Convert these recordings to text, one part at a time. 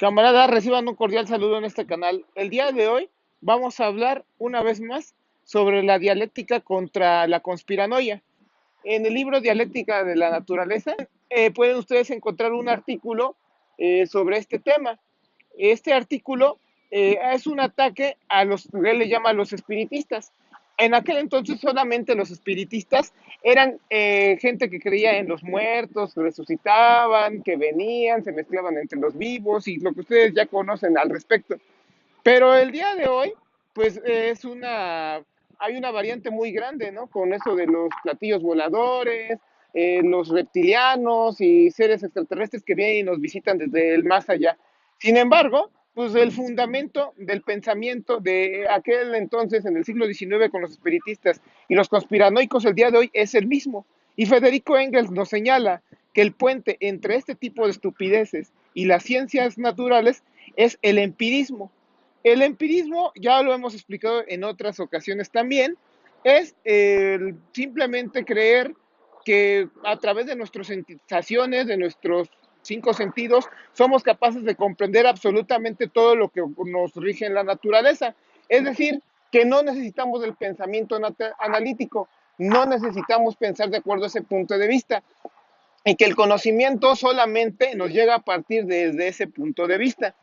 Camaradas, reciban un cordial saludo en este canal. El día de hoy vamos a hablar una vez más sobre la dialéctica contra la conspiranoia. En el libro Dialéctica de la Naturaleza pueden ustedes encontrar un artículo sobre este tema. Este artículo es un ataque a los que él le llama a los espiritistas. En aquel entonces solamente los espiritistas eran gente que creía en los muertos, que resucitaban, que venían, se mezclaban entre los vivos y lo que ustedes ya conocen al respecto. Pero el día de hoy, pues hay una variante muy grande, ¿no? Con eso de los platillos voladores, los reptilianos y seres extraterrestres que vienen y nos visitan desde el más allá. Sin embargo, pues el fundamento del pensamiento de aquel entonces, en el siglo XIX, con los espiritistas y los conspiranoicos, el día de hoy es el mismo. Y Federico Engels nos señala que el puente entre este tipo de estupideces y las ciencias naturales es el empirismo. El empirismo, ya lo hemos explicado en otras ocasiones también, es simplemente creer que a través de nuestras sensaciones, de nuestros cinco sentidos, somos capaces de comprender absolutamente todo lo que nos rige en la naturaleza. Es decir, que no necesitamos del pensamiento analítico, no necesitamos pensar de acuerdo a ese punto de vista, y que el conocimiento solamente nos llega a partir desde ese punto de vista.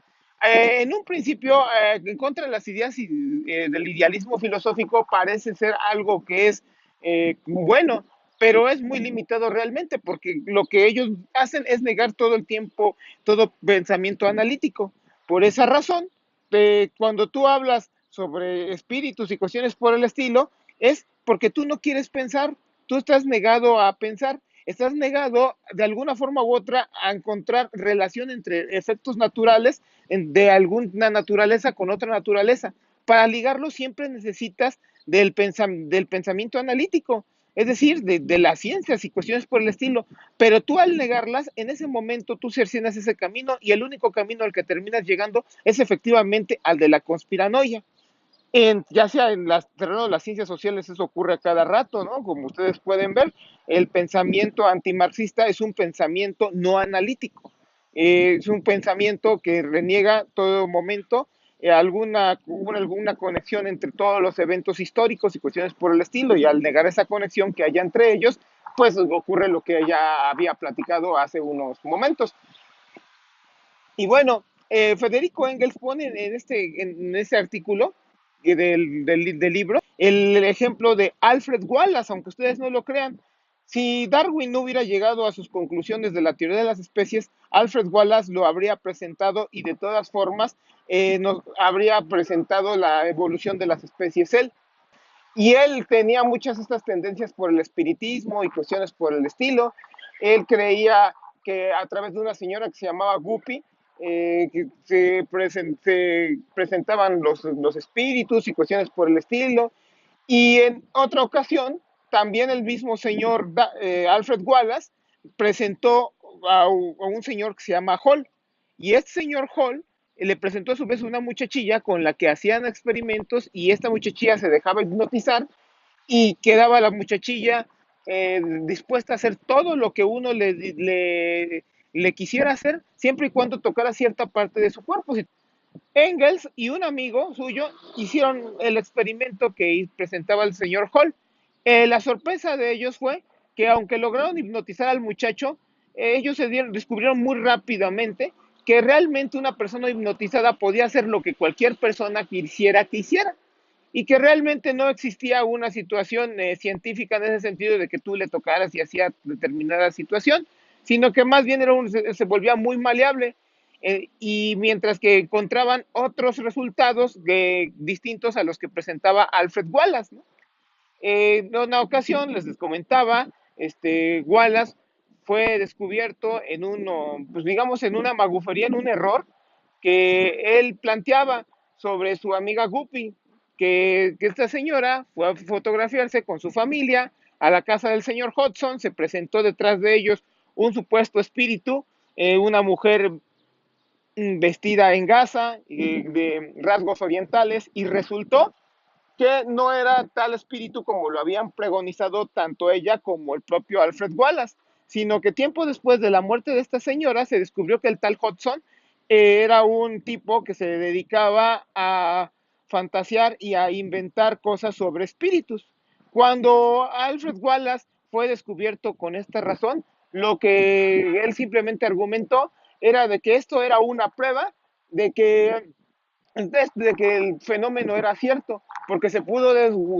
En un principio, en contra de las ideas del idealismo filosófico parece ser algo que es bueno, pero es muy limitado realmente, porque lo que ellos hacen es negar todo el tiempo todo pensamiento analítico. Por esa razón, cuando tú hablas sobre espíritus y cuestiones por el estilo, es porque tú no quieres pensar, tú estás negado a pensar, estás negado de alguna forma u otra a encontrar relación entre efectos naturales de alguna naturaleza con otra naturaleza. Para ligarlo siempre necesitas del pensamiento analítico, es decir, de las ciencias y cuestiones por el estilo, pero tú al negarlas, en ese momento tú cercenas ese camino y el único camino al que terminas llegando es efectivamente al de la conspiranoia. Ya sea en el terreno de las ciencias sociales, eso ocurre a cada rato, ¿no? Como ustedes pueden ver, el pensamiento antimarxista es un pensamiento no analítico, es un pensamiento que reniega todo momento alguna conexión entre todos los eventos históricos y cuestiones por el estilo, y al negar esa conexión que haya entre ellos, pues ocurre lo que ya había platicado hace unos momentos. Y bueno, Federico Engels pone en este artículo del libro el ejemplo de Alfred Wallace, aunque ustedes no lo crean. Si Darwin no hubiera llegado a sus conclusiones de la teoría de las especies, Alfred Wallace lo habría presentado y de todas formas nos habría presentado la evolución de las especies él. Y él tenía muchas estas tendencias por el espiritismo y cuestiones por el estilo. Él creía que a través de una señora que se llamaba Guppy, que se presentaban los espíritus y cuestiones por el estilo. Y en otra ocasión, también el mismo señor Alfred Wallace presentó a un señor que se llama Hall. Y este señor Hall le presentó a su vez una muchachilla con la que hacían experimentos y esta muchachilla se dejaba hipnotizar y quedaba la muchachilla dispuesta a hacer todo lo que uno le quisiera hacer, siempre y cuando tocara cierta parte de su cuerpo. Engels y un amigo suyo hicieron el experimento que presentaba el señor Hall. La sorpresa de ellos fue que aunque lograron hipnotizar al muchacho, ellos descubrieron muy rápidamente que realmente una persona hipnotizada podía hacer lo que cualquier persona quisiera que hiciera y que realmente no existía una situación científica en ese sentido de que tú le tocaras y hacía determinada situación, sino que más bien se volvía muy maleable. Y mientras que encontraban otros resultados distintos a los que presentaba Alfred Wallace, ¿no? En una ocasión, les comentaba, Wallace fue descubierto en pues digamos, en una magufería, en un error que él planteaba sobre su amiga Guppy, que esta señora fue a fotografiarse con su familia a la casa del señor Hudson, se presentó detrás de ellos un supuesto espíritu, una mujer vestida en gasa, de rasgos orientales, y resultó que no era tal espíritu como lo habían pregonizado tanto ella como el propio Alfred Wallace, sino que tiempo después de la muerte de esta señora se descubrió que el tal Hudson era un tipo que se dedicaba a fantasear y a inventar cosas sobre espíritus. Cuando Alfred Wallace fue descubierto con esta razón, lo que él simplemente argumentó era de que esto era una prueba de que de que el fenómeno era cierto, porque se pudo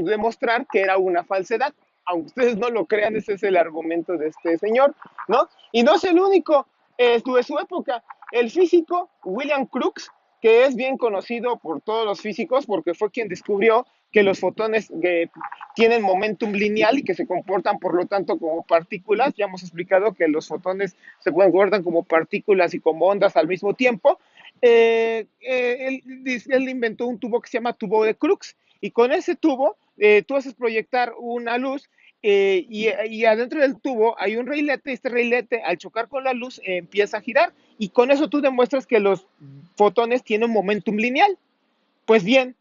demostrar que era una falsedad. Aunque ustedes no lo crean, ese es el argumento de este señor, ¿no? Y no es el único, de su época. El físico William Crookes, que es bien conocido por todos los físicos, porque fue quien descubrió que los fotones tienen momentum lineal y que se comportan, por lo tanto, como partículas. Ya hemos explicado que los fotones se comportan como partículas y como ondas al mismo tiempo. Él inventó un tubo que se llama tubo de Crookes, y con ese tubo tú haces proyectar una luz, y adentro del tubo hay un reilete. Este reilete, al chocar con la luz, empieza a girar, y con eso tú demuestras que los fotones tienen momentum lineal. Pues bien,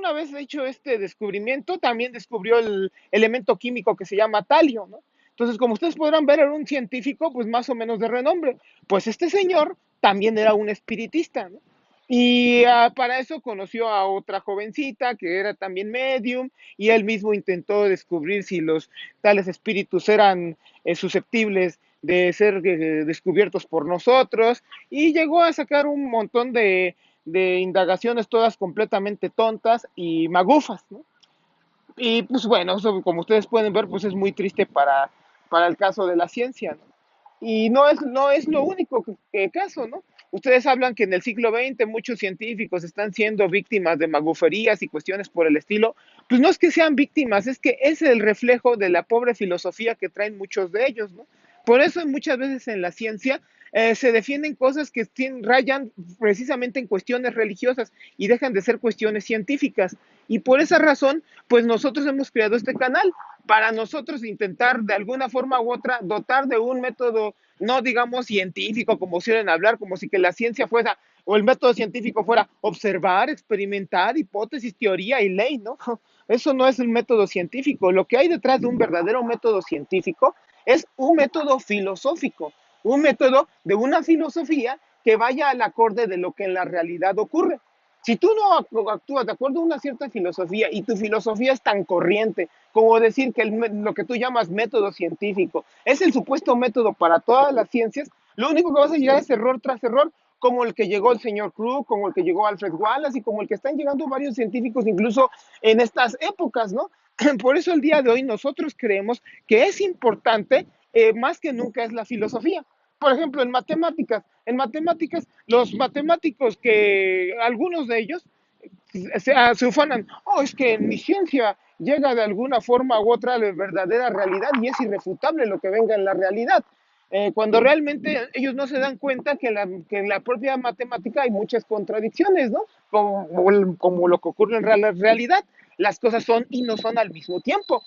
una vez hecho este descubrimiento, también descubrió el elemento químico que se llama talio, ¿no? Entonces, como ustedes podrán ver, era un científico, pues más o menos de renombre. Pues este señor también era un espiritista, ¿no? Y para eso conoció a otra jovencita que era también medium, y él mismo intentó descubrir si los tales espíritus eran susceptibles de ser descubiertos por nosotros, y llegó a sacar un montón de indagaciones todas completamente tontas y magufas, ¿no? Y pues bueno, eso, como ustedes pueden ver, pues es muy triste para el caso de la ciencia, ¿no? Y no es lo único caso, ¿no? Ustedes hablan que en el siglo XX muchos científicos están siendo víctimas de maguferías y cuestiones por el estilo. Pues no es que sean víctimas, es que es el reflejo de la pobre filosofía que traen muchos de ellos, ¿no? Por eso muchas veces en la ciencia se defienden cosas que rayan precisamente en cuestiones religiosas y dejan de ser cuestiones científicas. Y por esa razón, pues nosotros hemos creado este canal para nosotros intentar de alguna forma u otra dotar de un método, no digamos científico como suelen hablar, como si que la ciencia fuera, o el método científico fuera observar, experimentar, hipótesis, teoría y ley, ¿no? Eso no es el método científico. Lo que hay detrás de un verdadero método científico es un método filosófico, un método de una filosofía que vaya al acorde de lo que en la realidad ocurre. Si tú no actúas de acuerdo a una cierta filosofía, y tu filosofía es tan corriente como decir que lo que tú llamas método científico es el supuesto método para todas las ciencias, lo único que vas a llegar es error tras error, como el que llegó el señor Crookes, como el que llegó Alfred Wallace y como el que están llegando varios científicos incluso en estas épocas, ¿no? Por eso el día de hoy nosotros creemos que es importante, más que nunca, es la filosofía. Por ejemplo, en matemáticas, los matemáticos, que algunos de ellos se ufanan, oh, es que en mi ciencia llega de alguna forma u otra a la verdadera realidad y es irrefutable lo que venga en la realidad. Cuando realmente ellos no se dan cuenta que en la propia matemática hay muchas contradicciones, ¿no? Como lo que ocurre en la realidad. Las cosas son y no son al mismo tiempo.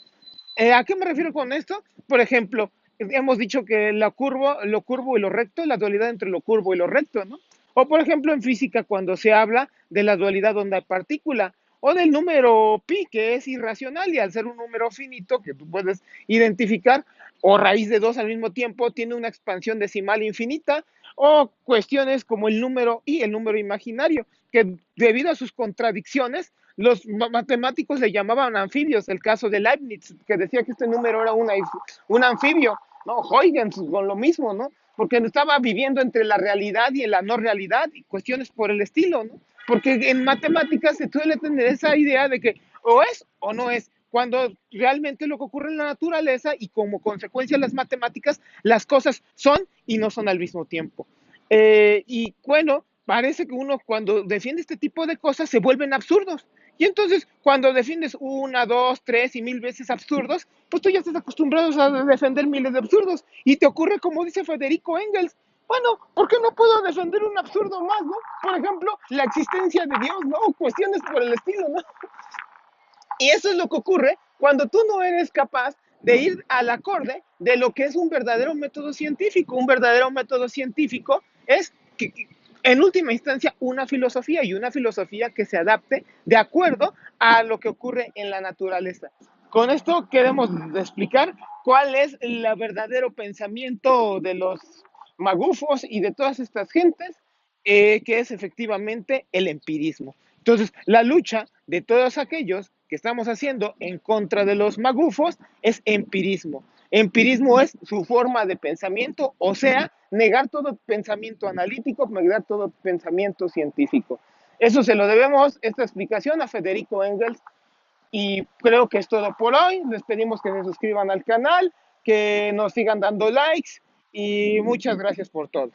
¿A qué me refiero con esto? Por ejemplo, hemos dicho que lo curvo y lo recto, la dualidad entre lo curvo y lo recto, ¿no? O por ejemplo en física, cuando se habla de la dualidad onda-partícula, o del número pi, que es irracional, y al ser un número finito que tú puedes identificar, o raíz de 2 al mismo tiempo, tiene una expansión decimal infinita, o cuestiones como el número y el número imaginario, que debido a sus contradicciones los matemáticos le llamaban anfibios. El caso de Leibniz, que decía que este número era un anfibio, ¿no? Huygens con lo mismo, ¿no? Porque estaba viviendo entre la realidad y la no realidad y cuestiones por el estilo, ¿no? Porque en matemáticas se suele tener esa idea de que o es o no es, cuando realmente lo que ocurre en la naturaleza y como consecuencia de las matemáticas, las cosas son y no son al mismo tiempo. Y bueno, parece que uno cuando defiende este tipo de cosas se vuelven absurdos. Y entonces, cuando defiendes una, dos, tres y mil veces absurdos, pues tú ya estás acostumbrado a defender miles de absurdos. Y te ocurre como dice Federico Engels. Bueno, ¿por qué no puedo defender un absurdo más, no? Por ejemplo, la existencia de Dios, ¿no? Cuestiones por el estilo, ¿no? Y eso es lo que ocurre cuando tú no eres capaz de ir al acorde de lo que es un verdadero método científico. Un verdadero método científico es que, en última instancia, una filosofía, y una filosofía que se adapte de acuerdo a lo que ocurre en la naturaleza. Con esto queremos explicar cuál es el verdadero pensamiento de los magufos y de todas estas gentes. que es efectivamente el empirismo. Entonces, la lucha de todos aquellos que estamos haciendo en contra de los magufos es empirismo. Empirismo es su forma de pensamiento, o sea, negar todo pensamiento analítico, negar todo pensamiento científico. Eso se lo debemos, esta explicación, a Federico Engels. Y creo que es todo por hoy. Les pedimos que se suscriban al canal, que nos sigan dando likes y muchas gracias por todo.